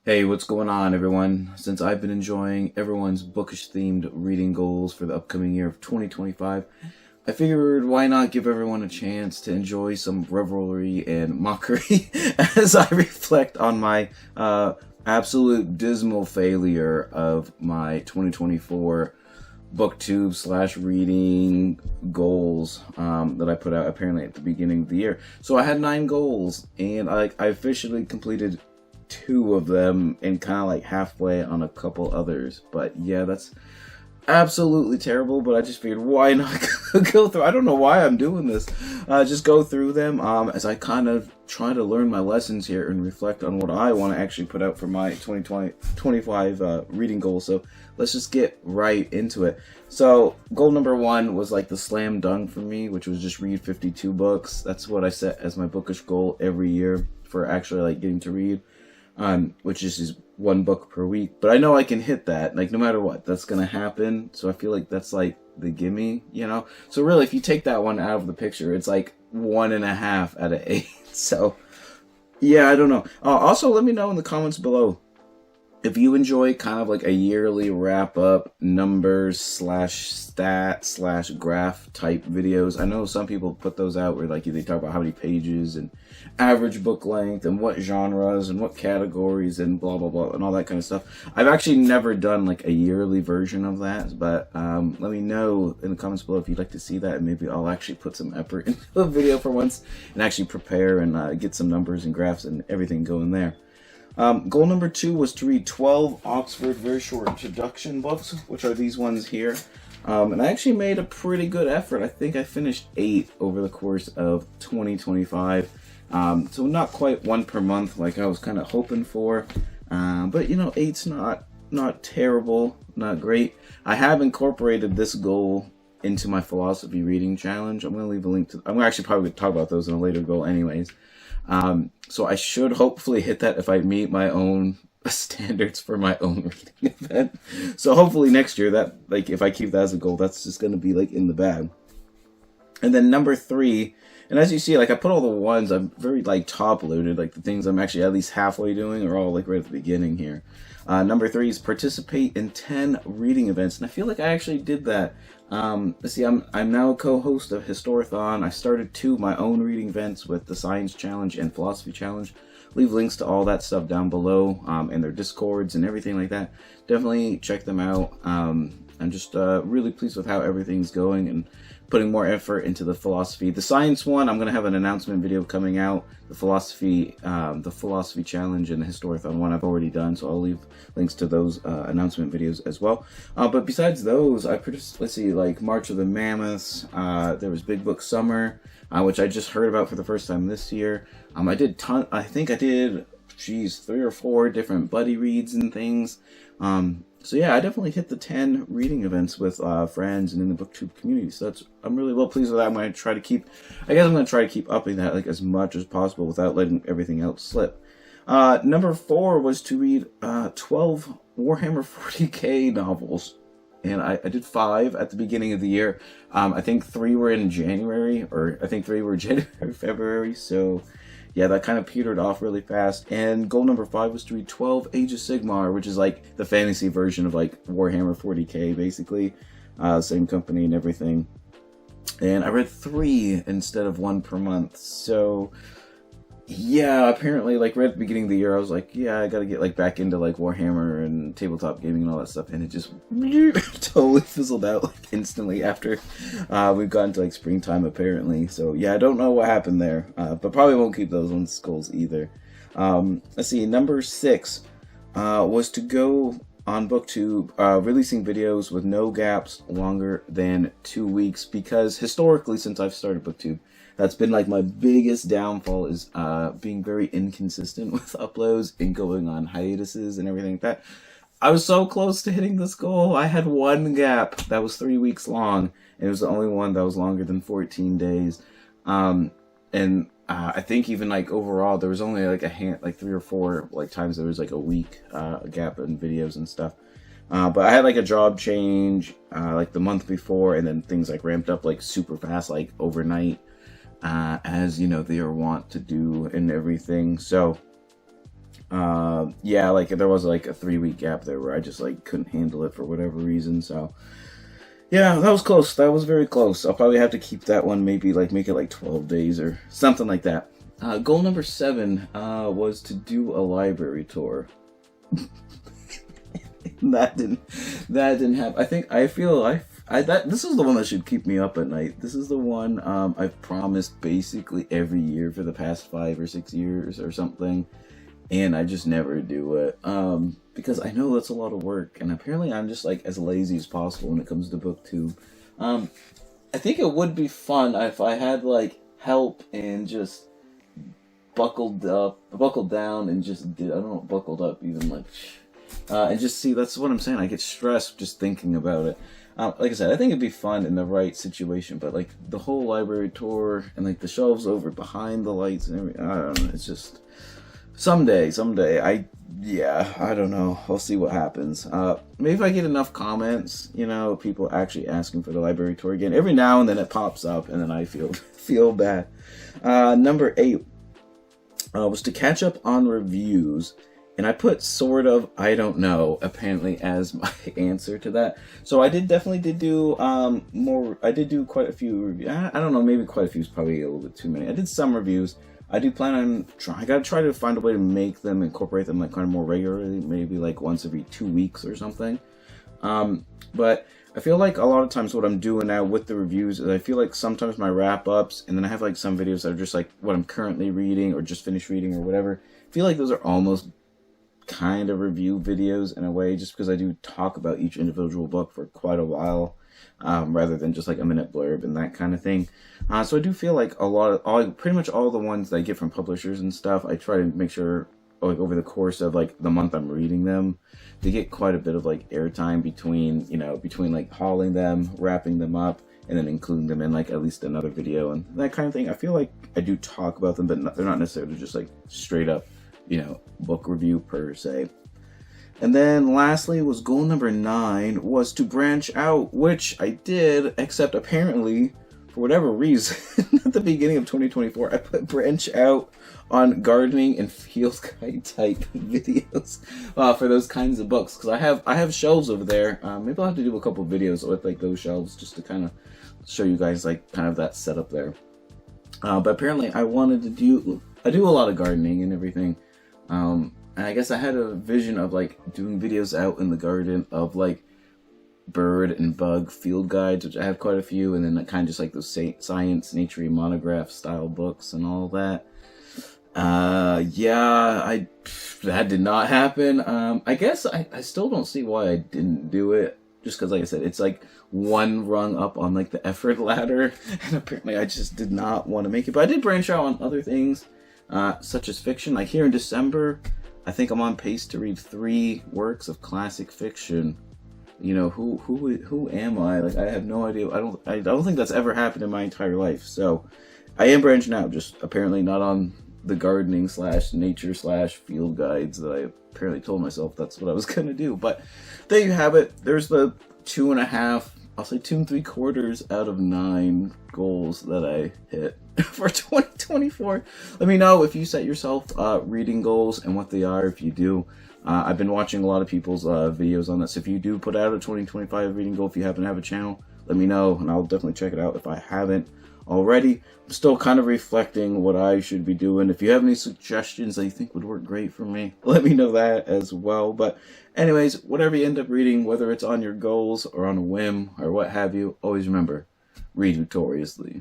Hey, what's going on, everyone? Since I've been enjoying everyone's bookish themed reading goals for the upcoming year of 2025, I figured why not give everyone a chance to enjoy some revelry and mockery as I reflect on my absolute dismal failure of my 2024 BookTube / reading goals that I put out apparently at the beginning of the year. So I had 9 goals, and I officially completed 2 of them and kind of like halfway on a couple others. But yeah, that's absolutely terrible, but I just figured why not go through. I don't know why I'm doing this. Just go through them as I kind of try to learn my lessons here and reflect on what I want to actually put out for my 2025 reading goal. So let's just get right into it. So goal number 1 was like the slam dunk for me, which was just read 52 books. That's what I set as my bookish goal every year for actually like getting to read. Which is just 1 book per week. But I know I can hit that, like, no matter what, that's gonna happen. So I feel like that's like the gimme, you know? So really, if you take that one out of the picture, it's like 1.5 out of 8. So yeah, I don't know. Also, let me know in the comments below if you enjoy kind of like a yearly wrap up numbers / stat / graph type videos. I know some people put those out where like they talk about how many pages and average book length and what genres and what categories and blah blah blah and all that kind of stuff. I've actually never done like a yearly version of that, but let me know in the comments below if you'd like to see that, and maybe I'll actually put some effort into a video for once and actually prepare and get some numbers and graphs and everything going there. Goal number 2 was to read 12 Oxford very short introduction books, which are these ones here. And I actually made a pretty good effort. I think I finished 8 over the course of 2025. So not quite 1 per month like I was kind of hoping for. But you know, 8's not terrible, not great. I have incorporated this goal into my philosophy reading challenge. I'm going to leave a link to, I'm actually probably going to talk about those in a later goal anyways. So I should hopefully hit that if I meet my own standards for my own reading event. So hopefully next year, that, like, if I keep that as a goal, that's just going to be like in the bag. And then number 3, and as you see, like I put all the ones I'm very like top loaded, like the things I'm actually at least halfway doing are all like right at the beginning here. Number 3 is participate in 10 reading events, and I feel like I actually did that. Let's see, I'm now a co-host of Historathon. I started 2 of my own reading events with the Science Challenge and Philosophy Challenge. Leave links to all that stuff down below, and their Discords and everything like that. Definitely check them out. I'm just really pleased with how everything's going and putting more effort into the philosophy. The science one, I'm going to have an announcement video coming out. The philosophy challenge and the Historathon one I've already done, so I'll leave links to those announcement videos as well. But besides those, I produced, let's see, like March of the Mammoths. There was Big Book Summer, which I just heard about for the first time this year. I think I did 3 or 4 different buddy reads and things. So yeah, I definitely hit the 10 reading events with friends and in the BookTube community. So I'm really well pleased with that. I'm going to try to keep upping that like as much as possible without letting everything else slip. Number 4 was to read 12 Warhammer 40k novels. And I did 5 at the beginning of the year. I think 3 were in January, or I think 3 were January, February. So yeah, that kind of petered off really fast. And goal number 5 was to read 12 Age of Sigmar, which is like the fantasy version of like Warhammer 40k, basically. Same company and everything. And I read 3 instead of 1 per month. So yeah, apparently like right at the beginning of the year, I was like, yeah, I gotta get like back into like Warhammer and tabletop gaming and all that stuff. And it just totally fizzled out like instantly after we've gotten to like springtime apparently. So yeah, I don't know what happened there, but probably won't keep those ones goals either. Let's see, number 6 was to go on BookTube, releasing videos with no gaps longer than 2 weeks, because historically, since I've started BookTube, that's been like my biggest downfall, is being very inconsistent with uploads and going on hiatuses and everything like that. I was so close to hitting this goal. I had 1 gap that was 3 weeks long, and it was the only one that was longer than 14 days. And I think even like overall, there was only like 3 or 4 like times there was like a week gap in videos and stuff. But I had like a job change like the month before, and then things like ramped up like super fast, like overnight. As you know, they are wont to do and everything. So Yeah, like there was like a 3 week gap there where I just like couldn't handle it for whatever reason. So yeah, that was close. That was very close. I'll probably have to keep that one, maybe like make it like 12 days or something like that. Goal number 7 was to do a library tour. that didn't happen. This is the one that should keep me up at night. This is the one I've promised basically every year for the past 5 or 6 years or something, and I just never do it because I know that's a lot of work, and apparently I'm just like as lazy as possible when it comes to BookTube. I think it would be fun if I had like help and just buckled down and just did. I don't know, buckled up even like. And just see, that's what I'm saying. I get stressed just thinking about it. Like I said, I think it'd be fun in the right situation, but like the whole library tour and like the shelves over behind the lights and everything, I don't know. It's just someday. I don't know. I'll see what happens. Maybe if I get enough comments, people actually asking for the library tour again. Every now and then it pops up, and then I feel bad. Number 8 was to catch up on reviews. And I put sort of, I don't know, apparently as my answer to that. So I definitely did do more. I did do quite a few. I don't know, maybe quite a few is probably a little bit too many. I did some reviews. I do plan on I gotta try to find a way to make them, incorporate them like kind of more regularly, maybe like once every 2 weeks or something. But I feel like a lot of times what I'm doing now with the reviews is I feel like sometimes my wrap ups, and then I have like some videos that are just like what I'm currently reading or just finished reading or whatever. I feel like those are almost kind of review videos in a way, just because I do talk about each individual book for quite a while, rather than just like a minute blurb and that kind of thing. So I do feel like pretty much all the ones that I get from publishers and stuff, I try to make sure like over the course of like the month I'm reading them, they get quite a bit of like airtime between like hauling them, wrapping them up, and then including them in like at least another video and that kind of thing. I feel like I do talk about them, but they're not necessarily just like straight up book review per se. And then lastly was goal number 9 was to branch out, which I did, except apparently for whatever reason at the beginning of 2024 I put branch out on gardening and field guide type videos for those kinds of books, because I have shelves over there. Maybe I'll have to do a couple of videos with like those shelves just to kind of show you guys like kind of that setup there. But apparently I do a lot of gardening and everything. And I guess I had a vision of like doing videos out in the garden of like bird and bug field guides, which I have quite a few, and then kind of just like those science, nature, monograph style books and all that. That did not happen. I guess I still don't see why I didn't do it, just because like I said, it's like one rung up on like the effort ladder, and apparently I just did not want to make it. But I did branch out on other things. Such as fiction. Like here in December, I think I'm on pace to read 3 works of classic fiction. Who am I? Like I have no idea. I don't think that's ever happened in my entire life. So I am branching out, just apparently not on the gardening / nature / field guides that I apparently told myself that's what I was gonna do. But there you have it. There's the 2.5, I'll say 2 3/4 out of 9 goals that I hit for 2024. Let me know if you set yourself reading goals and what they are, if you do. I've been watching a lot of people's videos on this. If you do put out a 2025 reading goal, if you happen to have a channel, let me know and I'll definitely check it out if I haven't already. I'm still kind of reflecting what I should be doing. If you have any suggestions that you think would work great for me, let me know that as well. But anyways, whatever you end up reading, whether it's on your goals or on a whim or what have you, always remember, read notoriously.